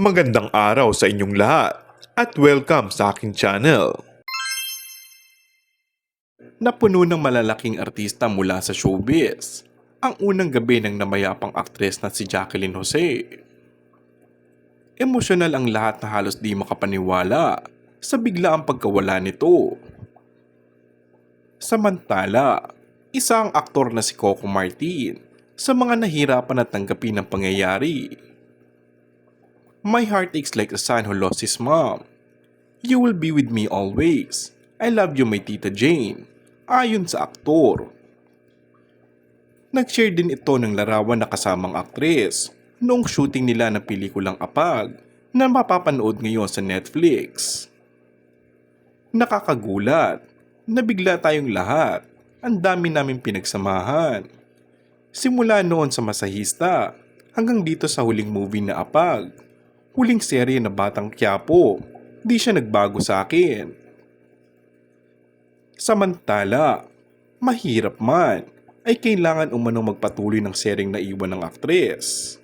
Magandang araw sa inyong lahat at welcome sa aking channel. Napuno ng malalaking artista mula sa showbiz ang unang gabi ng namayapang aktres na si Jacqueline Jose. Emosyonal ang lahat na halos di makapaniwala sa biglaang pagkawala nito. Samantala, isa ang aktor na si Coco Martin sa mga nahirapan na tanggapin ng pangyayari. My heart aches like a son who lost his mom. You will be with me always. I love you, my Tita Jane. Ayon sa aktor. Nag-share din ito ng larawan na kasamang aktres noong shooting nila ng pelikulang Apag na mapapanood ngayon sa Netflix. Nakakagulat. Nabigla tayong lahat. Ang dami namin pinagsamahan. Simula noon sa Masahista hanggang dito sa huling movie na Apag. Huling serye na Batang Quiapo, di siya nagbago sa akin. Samantala, mahirap man, ay kailangan umanong magpatuloy ng seryeng naiwan ng aktres.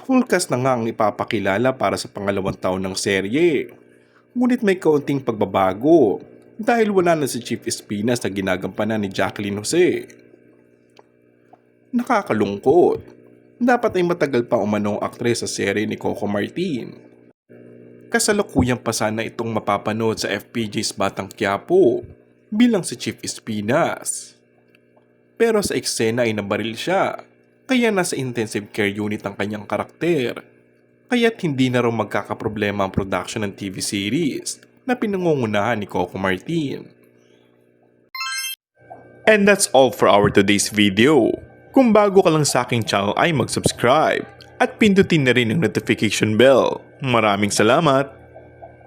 Full cast na nga ang ipapakilala para sa pangalawang taon ng serye. Ngunit may kaunting pagbabago dahil wala na si Chief Espinas na ginagampanan ni Jacqueline Jose. Nakakalungkot. Dapat ay matagal pa umanong aktres sa serye ni Coco Martin. Kasalukuyang pa sana itong mapapanood sa FPJ's Batang Quiapo bilang si Chief Espinas. Pero sa eksena ay nabaril siya, kaya nasa intensive care unit ang kanyang karakter. Kaya't hindi na raw magkakaproblema ang production ng TV series na pinangungunahan ni Coco Martin. And that's all for our today's video. Kung bago ka lang sa aking channel ay mag-subscribe at pindutin na rin ang notification bell. Maraming salamat!